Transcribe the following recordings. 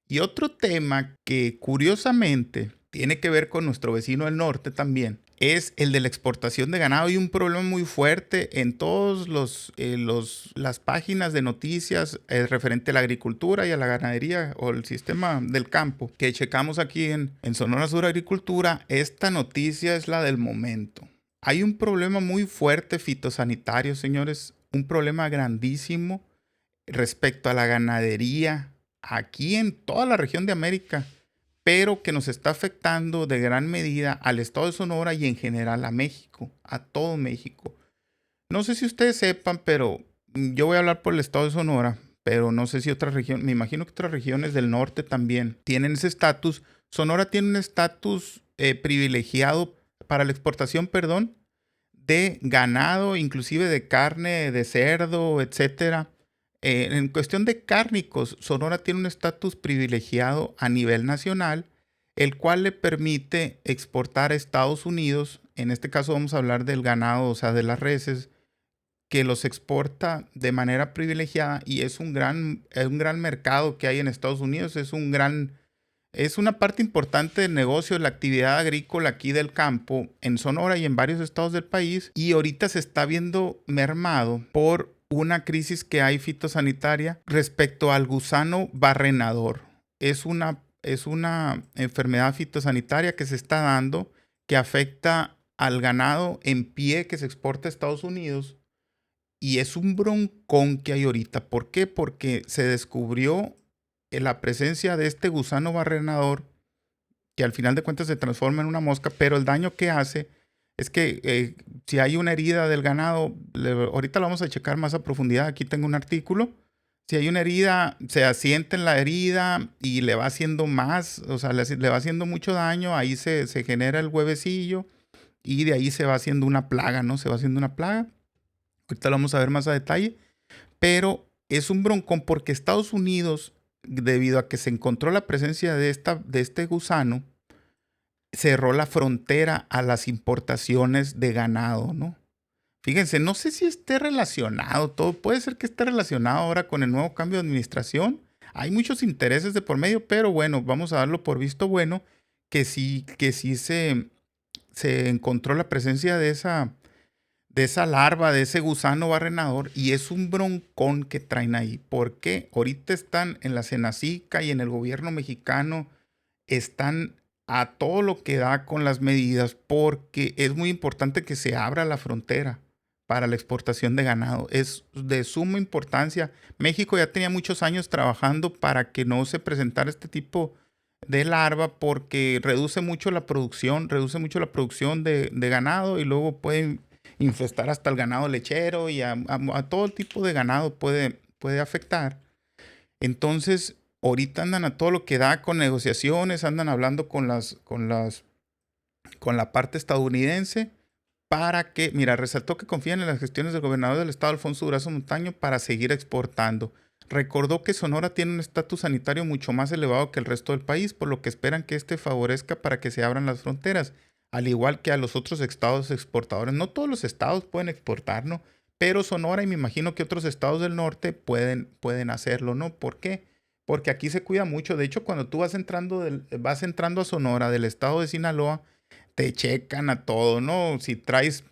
Y otro tema que curiosamente tiene que ver con nuestro vecino del norte también, es el de la exportación de ganado. Hay un problema muy fuerte en todos las páginas de noticias referente a la agricultura y a la ganadería o el sistema del campo que checamos aquí en Sonora Sur Agricultura. Esta noticia es la del momento. Hay un problema muy fuerte fitosanitario, señores, un problema grandísimo respecto a la ganadería aquí en toda la región de América, pero que nos está afectando de gran medida al estado de Sonora y en general a México, a todo México. No sé si ustedes sepan, pero yo voy a hablar por el estado de Sonora, pero no sé si otras regiones, me imagino que otras regiones del norte también tienen ese estatus. Sonora tiene un estatus privilegiado para la exportación, perdón, de ganado, inclusive de carne, de cerdo, etcétera. En cuestión de cárnicos, Sonora tiene un estatus privilegiado a nivel nacional, el cual le permite exportar a Estados Unidos. En este caso vamos a hablar del ganado, o sea, de las reses, que los exporta de manera privilegiada y es un gran mercado que hay en Estados Unidos. Es una parte importante del negocio de la actividad agrícola aquí del campo en Sonora y en varios estados del país, y ahorita se está viendo mermado por una crisis que hay fitosanitaria respecto al gusano barrenador. Es una enfermedad fitosanitaria que se está dando, que afecta al ganado en pie que se exporta a Estados Unidos, y es un broncón que hay ahorita. ¿Por qué? Porque se descubrió la presencia de este gusano barrenador, que al final de cuentas se transforma en una mosca, pero el daño que hace es que si hay una herida del ganado, ahorita lo vamos a checar más a profundidad, aquí tengo un artículo. Si hay una herida, se asienta en la herida y le va haciendo más, o sea, le va haciendo mucho daño, ahí se genera el huevecillo y de ahí se va haciendo una plaga, ¿no? Se va haciendo una plaga. Ahorita lo vamos a ver más a detalle, pero es un broncón porque Estados Unidos, debido a que se encontró la presencia de este gusano, cerró la frontera a las importaciones de ganado, ¿no? Fíjense, no sé si esté relacionado todo, puede ser que esté relacionado ahora con el nuevo cambio de administración. Hay muchos intereses de por medio, pero bueno, vamos a darlo por visto bueno, que sí se encontró la presencia de esa larva, de ese gusano barrenador, y es un broncón que traen ahí. Porque ahorita están en la Senacica y en el gobierno mexicano, están a todo lo que da con las medidas, porque es muy importante que se abra la frontera para la exportación de ganado. Es de suma importancia. México ya tenía muchos años trabajando para que no se presentara este tipo de larva, porque reduce mucho la producción de ganado, y luego puede infestar hasta el ganado lechero y a todo tipo de ganado puede afectar. Entonces, ahorita andan a todo lo que da con negociaciones, andan hablando con la parte estadounidense para que, mira, resaltó que confían en las gestiones del gobernador del estado, Alfonso Durazo Montaño, para seguir exportando. Recordó que Sonora tiene un estatus sanitario mucho más elevado que el resto del país, por lo que esperan que este favorezca para que se abran las fronteras, al igual que a los otros estados exportadores. No todos los estados pueden exportar, ¿no? Pero Sonora, y me imagino que otros estados del norte pueden hacerlo, ¿no? ¿Por qué? Porque aquí se cuida mucho. De hecho, cuando tú vas entrando a Sonora del estado de Sinaloa, te checan a todo, ¿no? Si traes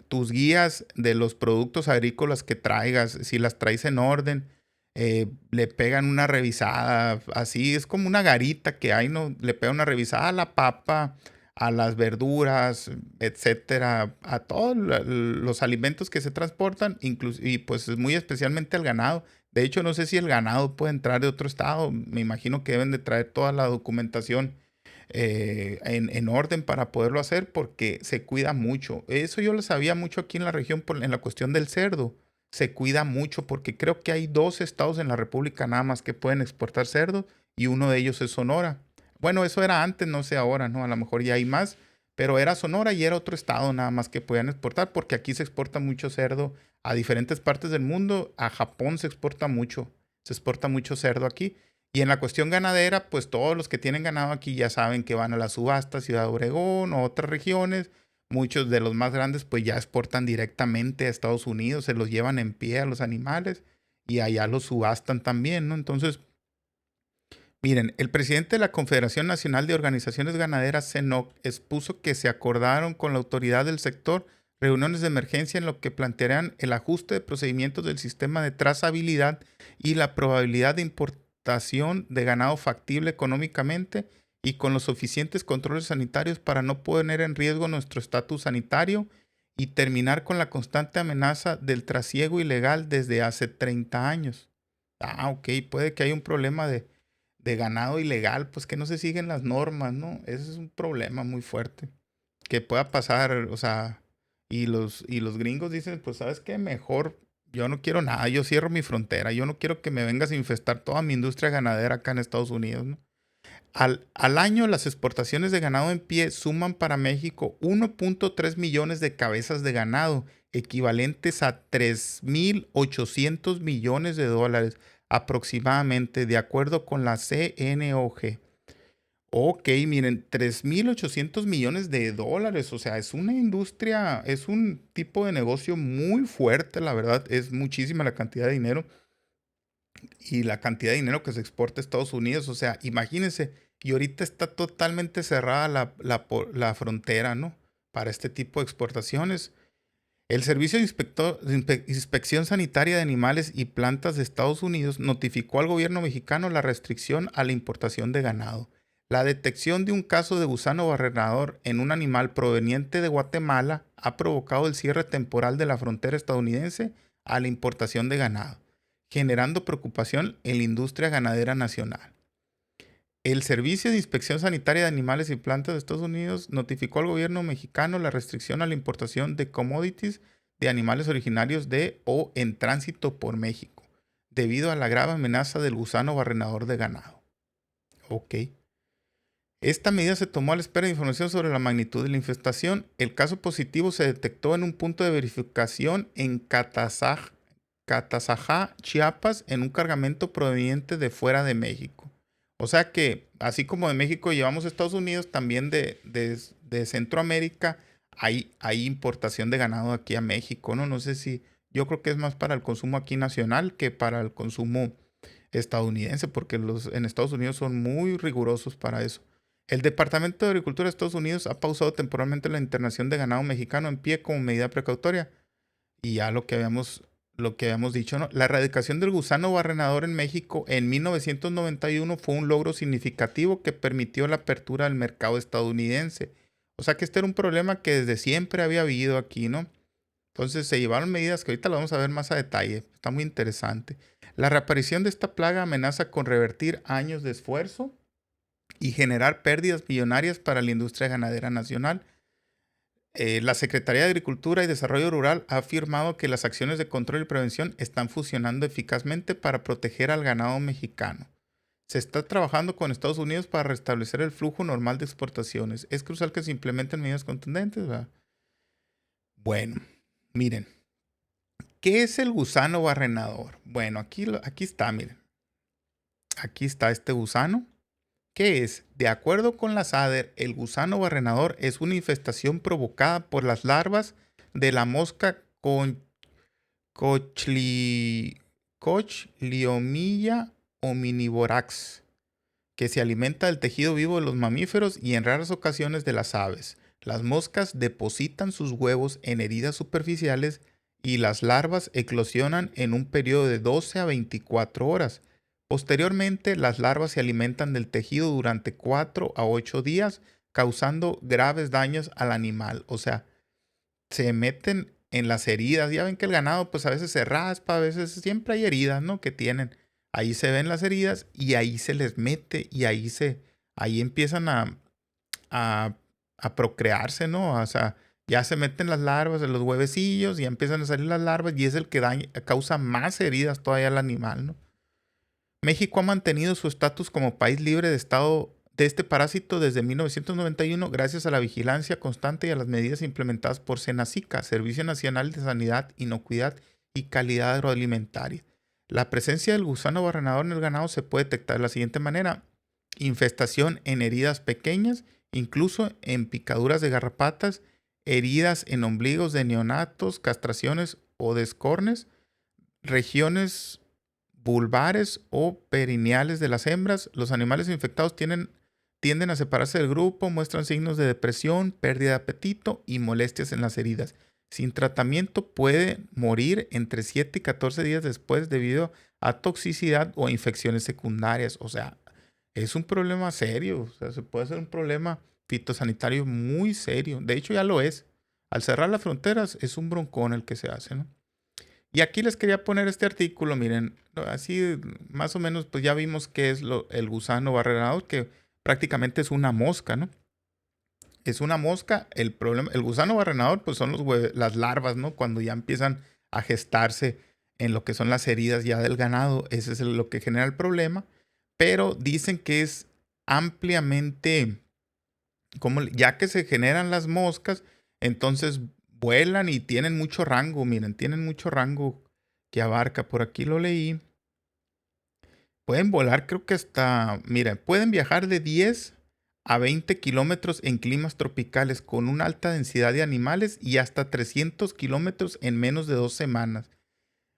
tus guías de los productos agrícolas que traigas, si las traes en orden, le pegan una revisada, así es como una garita que hay, ¿no? Le pegan una revisada a la papa, a las verduras, etcétera, a todos los alimentos que se transportan, y pues muy especialmente al ganado. De hecho, no sé si el ganado puede entrar de otro estado. Me imagino que deben de traer toda la documentación en orden para poderlo hacer, porque se cuida mucho. Eso yo lo sabía mucho aquí en la región en la cuestión del cerdo. Se cuida mucho porque creo que hay dos estados en la República nada más que pueden exportar cerdo, y uno de ellos es Sonora. Bueno, eso era antes, no sé ahora, ¿no? A lo mejor ya hay más, pero era Sonora y era otro estado nada más que podían exportar, porque aquí se exporta mucho cerdo a diferentes partes del mundo. A Japón se exporta mucho cerdo aquí. Y en la cuestión ganadera, pues todos los que tienen ganado aquí ya saben que van a la subasta, Ciudad Obregón o otras regiones. Muchos de los más grandes pues ya exportan directamente a Estados Unidos, se los llevan en pie a los animales y allá los subastan también, ¿no? Entonces, Miren, el presidente de la Confederación Nacional de Organizaciones Ganaderas, CENOC, expuso que se acordaron con la autoridad del sector reuniones de emergencia en lo que plantearán el ajuste de procedimientos del sistema de trazabilidad y la probabilidad de importación de ganado factible económicamente y con los suficientes controles sanitarios para no poner en riesgo nuestro estatus sanitario y terminar con la constante amenaza del trasiego ilegal desde hace 30 años. Ok, puede que haya un problema de ganado ilegal, pues que no se siguen las normas, ¿no? Ese es un problema muy fuerte que pueda pasar, o sea, y los gringos dicen, pues, ¿sabes qué? Mejor, yo no quiero nada, yo cierro mi frontera, yo no quiero que me vengas a infestar toda mi industria ganadera acá en Estados Unidos, ¿no? Al año, las exportaciones de ganado en pie suman para México 1.3 millones de cabezas de ganado, equivalentes a 3.800 millones de dólares aproximadamente, de acuerdo con la CNOG. Ok, miren, 3.800 millones de dólares, o sea, es una industria, es un tipo de negocio muy fuerte, la verdad, es muchísima la cantidad de dinero y la cantidad de dinero que se exporta a Estados Unidos, o sea, imagínense, y ahorita está totalmente cerrada la frontera, ¿no? Para este tipo de exportaciones. El Servicio de Inspección Sanitaria de Animales y Plantas de Estados Unidos notificó al gobierno mexicano la restricción a la importación de ganado. La detección de un caso de gusano barrenador en un animal proveniente de Guatemala ha provocado el cierre temporal de la frontera estadounidense a la importación de ganado, generando preocupación en la industria ganadera nacional. El Servicio de Inspección Sanitaria de Animales y Plantas de Estados Unidos notificó al gobierno mexicano la restricción a la importación de commodities de animales originarios de o en tránsito por México, debido a la grave amenaza del gusano barrenador de ganado. Ok. Esta medida se tomó a la espera de información sobre la magnitud de la infestación. El caso positivo se detectó en un punto de verificación en Catazajá, Chiapas, en un cargamento proveniente de fuera de México. O sea que, así como de México llevamos a Estados Unidos, también de Centroamérica hay importación de ganado aquí a México, ¿no? No sé si, yo creo que es más para el consumo aquí nacional que para el consumo estadounidense, porque en Estados Unidos son muy rigurosos para eso. El Departamento de Agricultura de Estados Unidos ha pausado temporalmente la internación de ganado mexicano en pie como medida precautoria. Y ya lo que habíamos dicho, ¿no? La erradicación del gusano barrenador en México en 1991 fue un logro significativo que permitió la apertura del mercado estadounidense. O sea que este era un problema que desde siempre había habido aquí, ¿no? Entonces se llevaron medidas que ahorita lo vamos a ver más a detalle. Está muy interesante. La reaparición de esta plaga amenaza con revertir años de esfuerzo y generar pérdidas millonarias para la industria ganadera nacional. La Secretaría de Agricultura y Desarrollo Rural ha afirmado que las acciones de control y prevención están funcionando eficazmente para proteger al ganado mexicano. Se está trabajando con Estados Unidos para restablecer el flujo normal de exportaciones. Es crucial que se implementen medidas contundentes, ¿verdad? Bueno, miren, ¿qué es el gusano barrenador? Bueno, aquí está, miren. Aquí está este gusano. ¿Qué es? De acuerdo con la SADER, el gusano barrenador es una infestación provocada por las larvas de la mosca Cochliomilla omnivorax, que se alimenta del tejido vivo de los mamíferos y en raras ocasiones de las aves. Las moscas depositan sus huevos en heridas superficiales y las larvas eclosionan en un periodo de 12 a 24 horas. Posteriormente, las larvas se alimentan del tejido durante 4 a 8 días, causando graves daños al animal. O sea, se meten en las heridas. Ya ven que el ganado, pues a veces se raspa, a veces siempre hay heridas, ¿no? Que tienen. Ahí se ven las heridas y ahí se les mete y ahí empiezan a, a procrearse, ¿no? O sea, ya se meten las larvas en los huevecillos y ya empiezan a salir las larvas y es el que causa más heridas todavía al animal, ¿no? México ha mantenido su estatus como país libre de este parásito desde 1991 gracias a la vigilancia constante y a las medidas implementadas por SENASICA, Servicio Nacional de Sanidad, Inocuidad y Calidad Agroalimentaria. La presencia del gusano barrenador en el ganado se puede detectar de la siguiente manera: infestación en heridas pequeñas, incluso en picaduras de garrapatas, heridas en ombligos de neonatos, castraciones o descornes, regiones vulvares o perineales de las hembras. Los animales infectados tienden a separarse del grupo, muestran signos de depresión, pérdida de apetito y molestias en las heridas. Sin tratamiento puede morir entre 7 y 14 días después debido a toxicidad o infecciones secundarias. O sea, es un problema serio. O sea, se puede hacer un problema fitosanitario muy serio. De hecho, ya lo es. Al cerrar las fronteras es un broncón el que se hace, ¿no? Y aquí les quería poner este artículo, miren, así más o menos, pues ya vimos qué es el gusano barrenador, que prácticamente es una mosca, ¿no? Es una mosca. El problema, el gusano barrenador, pues son las larvas, ¿no? Cuando ya empiezan a gestarse en lo que son las heridas ya del ganado, ese es lo que genera el problema. Pero dicen que es ampliamente, como ya que se generan las moscas, entonces vuelan y tienen mucho rango, miren, tienen mucho rango que abarca. Por aquí lo leí. Pueden volar, creo que hasta, mira, pueden viajar de 10 a 20 kilómetros en climas tropicales con una alta densidad de animales y hasta 300 kilómetros en menos de 2 semanas.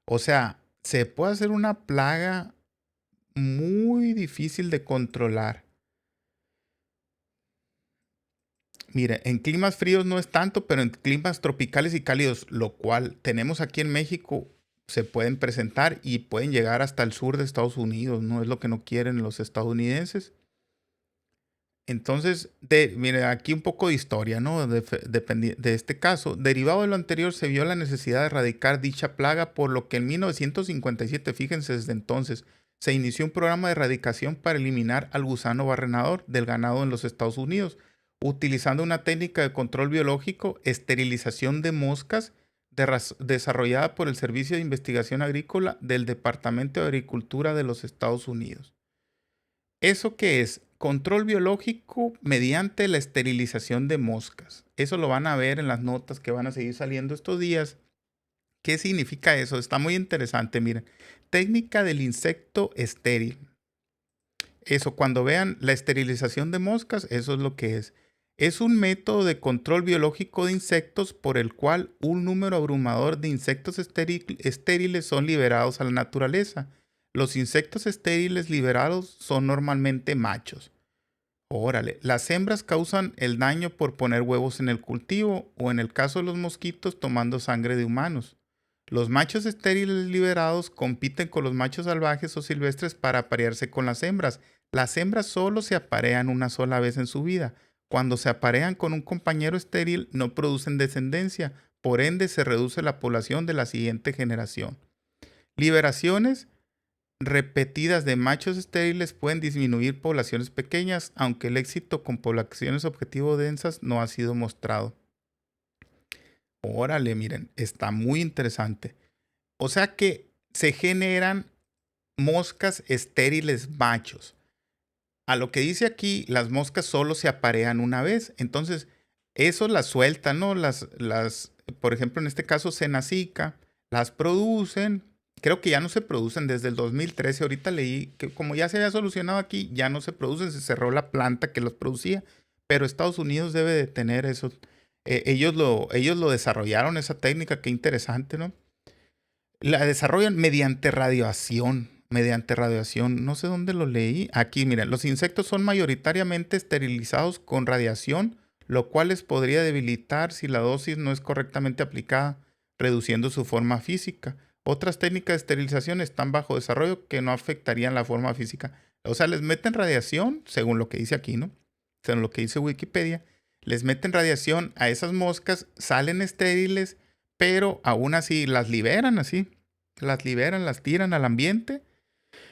O sea, se puede hacer una plaga muy difícil de controlar. Mire, en climas fríos no es tanto, pero en climas tropicales y cálidos, lo cual tenemos aquí en México, se pueden presentar y pueden llegar hasta el sur de Estados Unidos, ¿no? Es lo que no quieren los estadounidenses. Entonces, mire, aquí un poco de historia, ¿no? De este caso. Derivado de lo anterior, se vio la necesidad de erradicar dicha plaga, por lo que en 1957, fíjense, desde entonces, se inició un programa de erradicación para eliminar al gusano barrenador del ganado en los Estados Unidos, utilizando una técnica de control biológico, esterilización de moscas, desarrollada por el Servicio de Investigación Agrícola del Departamento de Agricultura de los Estados Unidos. ¿Eso qué es? Control biológico mediante la esterilización de moscas. Eso lo van a ver en las notas que van a seguir saliendo estos días. ¿Qué significa eso? Está muy interesante, miren. Técnica del insecto estéril. Eso, cuando vean la esterilización de moscas, eso es lo que es. Es un método de control biológico de insectos por el cual un número abrumador de insectos estériles son liberados a la naturaleza. Los insectos estériles liberados son normalmente machos. Órale, las hembras causan el daño por poner huevos en el cultivo o en el caso de los mosquitos tomando sangre de humanos. Los machos estériles liberados compiten con los machos salvajes o silvestres para aparearse con las hembras. Las hembras solo se aparean una sola vez en su vida. Cuando se aparean con un compañero estéril no producen descendencia, por ende se reduce la población de la siguiente generación. Liberaciones repetidas de machos estériles pueden disminuir poblaciones pequeñas, aunque el éxito con poblaciones objetivo densas no ha sido mostrado. Órale, miren, está muy interesante. O sea que se generan moscas estériles machos. A lo que dice aquí, las moscas solo se aparean una vez. Entonces, eso las sueltan, ¿no? Por ejemplo, en este caso, Senacica, las producen. Creo que ya no se producen desde el 2013. Ahorita leí que como ya se había solucionado aquí, ya no se producen. Se cerró la planta que los producía. Pero Estados Unidos debe de tener eso. Ellos lo desarrollaron, esa técnica. Qué interesante, ¿no? La desarrollan mediante radiación. Mediante radiación. No sé dónde lo leí. Aquí, miren, los insectos son mayoritariamente esterilizados con radiación, lo cual les podría debilitar si la dosis no es correctamente aplicada, reduciendo su forma física. Otras técnicas de esterilización están bajo desarrollo que no afectarían la forma física. O sea, les meten radiación, según lo que dice aquí, ¿no? Según lo que dice Wikipedia. Les meten radiación a esas moscas, salen estériles, pero aún así las liberan así. Las liberan, las tiran al ambiente.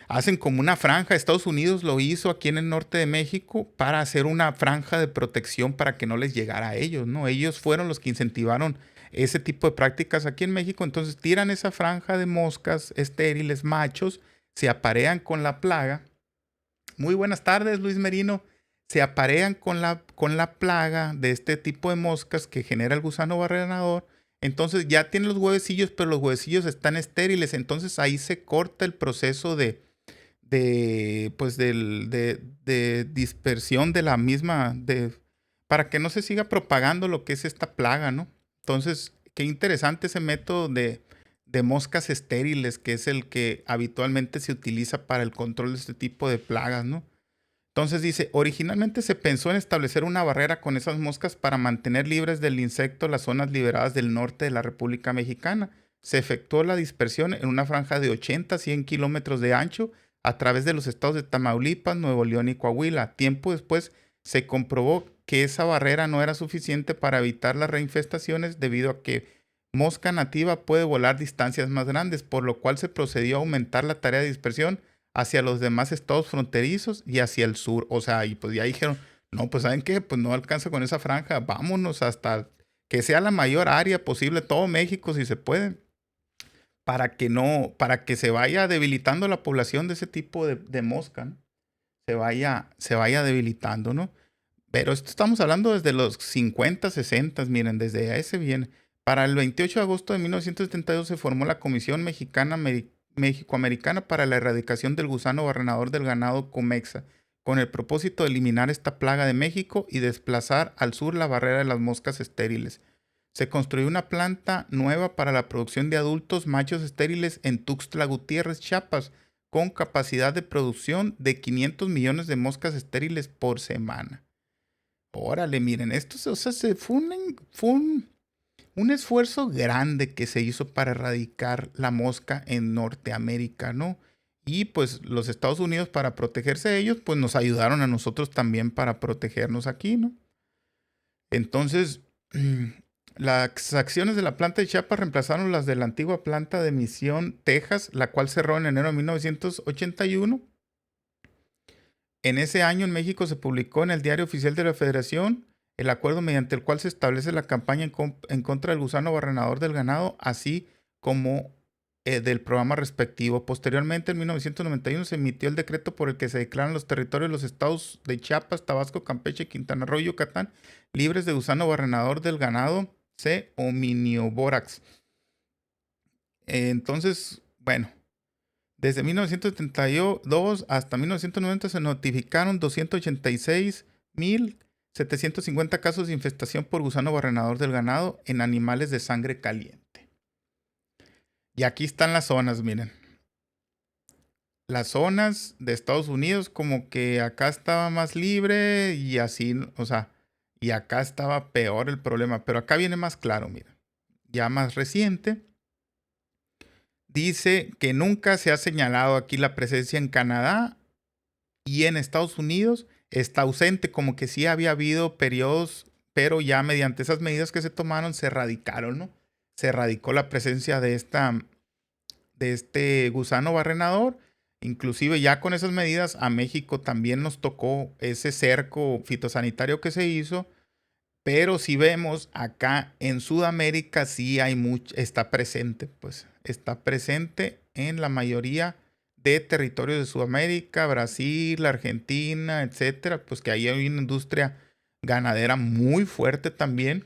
Hacen como una franja. Estados Unidos lo hizo aquí en el norte de México para hacer una franja de protección para que no les llegara a ellos, ¿no? Ellos fueron los que incentivaron ese tipo de prácticas aquí en México. Entonces tiran esa franja de moscas estériles machos, se aparean con la plaga. Muy buenas tardes, Luis Merino. Se aparean con la plaga de este tipo de moscas que genera el gusano barrenador. Entonces ya tienen los huevecillos, pero los huevecillos están estériles. Entonces ahí se corta el proceso de dispersión de la misma, para que no se siga propagando lo que es esta plaga, ¿no? Entonces, qué interesante ese método de de moscas estériles, que es el que habitualmente se utiliza para el control de este tipo de plagas, ¿no? Entonces dice, originalmente se pensó en establecer una barrera con esas moscas para mantener libres del insecto las zonas liberadas del norte de la República Mexicana. Se efectuó la dispersión en una franja de 80 a 100 kilómetros de ancho a través de los estados de Tamaulipas, Nuevo León y Coahuila. Tiempo después se comprobó que esa barrera no era suficiente para evitar las reinfestaciones debido a que mosca nativa puede volar distancias más grandes, por lo cual se procedió a aumentar la tarea de dispersión hacia los demás estados fronterizos y hacia el sur. O sea, y pues ya dijeron, no, pues ¿saben qué? Pues no alcanza con esa franja, vámonos hasta que sea la mayor área posible, todo México si se puede, para que no, para que se vaya debilitando la población de ese tipo de mosca, ¿no? Se vaya debilitando, ¿no? Pero esto estamos hablando desde los 50, 60, miren, desde ese viene. Para el 28 de agosto de 1972 se formó la Comisión Mexicana México-Americana para la Erradicación del Gusano Barrenador del Ganado Comexa, con el propósito de eliminar esta plaga de México y desplazar al sur la barrera de las moscas estériles. Se construyó una planta nueva para la producción de adultos machos estériles en Tuxtla Gutiérrez, Chiapas, con capacidad de producción de 500 millones de moscas estériles por semana. Órale, miren, esto o sea, fue un esfuerzo grande que se hizo para erradicar la mosca en Norteamérica, ¿no? Y pues los Estados Unidos, para protegerse de ellos, pues nos ayudaron a nosotros también para protegernos aquí, ¿no? Entonces, las acciones de la planta de Chiapas reemplazaron las de la antigua planta de Misión, Texas, la cual cerró en enero de 1981. En ese año en México se publicó en el Diario Oficial de la Federación el acuerdo mediante el cual se establece la campaña en contra del gusano barrenador del ganado, así como del programa respectivo. Posteriormente, en 1991, se emitió el decreto por el que se declaran los territorios de los estados de Chiapas, Tabasco, Campeche, Quintana Roo y Yucatán libres de gusano barrenador del ganado C. hominioborax. Entonces, bueno, desde 1972 hasta 1990 se notificaron 286,750 casos de infestación por gusano barrenador del ganado en animales de sangre caliente. Y aquí están las zonas, miren. Las zonas de Estados Unidos, como que acá estaba más libre y así, o sea, y acá estaba peor el problema. Pero acá viene más claro, miren. Ya más reciente. Dice que nunca se ha señalado aquí la presencia en Canadá y en Estados Unidos está ausente, como que sí había habido periodos, pero ya mediante esas medidas que se tomaron se erradicaron, ¿no? Se erradicó la presencia de este gusano barrenador. Inclusive ya con esas medidas a México también nos tocó ese cerco fitosanitario que se hizo. Pero si vemos acá en Sudamérica sí hay está presente, pues está presente en la mayoría de territorios de Sudamérica, Brasil, Argentina, etcétera, pues que ahí hay una industria ganadera muy fuerte también.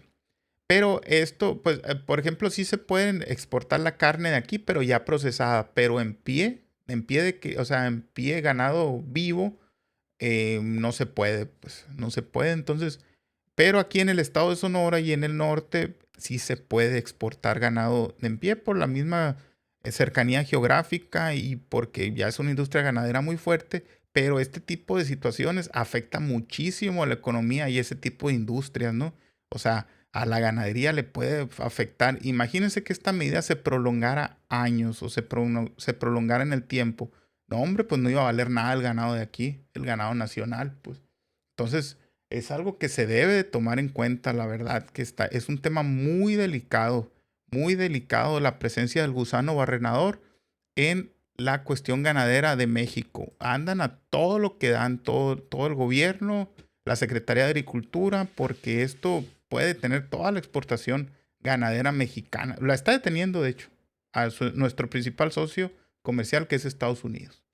Pero esto, pues, por ejemplo, sí se pueden exportar la carne de aquí, pero ya procesada, pero en pie de que, o sea, en pie ganado vivo, no se puede, pues, no se puede. Entonces, pero aquí en el estado de Sonora y en el norte sí se puede exportar ganado en pie por la misma cercanía geográfica y porque ya es una industria ganadera muy fuerte, pero este tipo de situaciones afecta muchísimo a la economía y ese tipo de industrias, ¿no? O sea, a la ganadería le puede afectar. Imagínense que esta medida se prolongara años o se prolongara en el tiempo. No, hombre, pues no iba a valer nada el ganado de aquí, el ganado nacional, pues. Entonces, es algo que se debe de tomar en cuenta, la verdad, que es un tema muy delicado la presencia del gusano barrenador en la cuestión ganadera de México. Andan a todo lo que dan, todo el gobierno, la Secretaría de Agricultura, porque esto puede detener toda la exportación ganadera mexicana. La está deteniendo, de hecho, a nuestro principal socio comercial, que es Estados Unidos.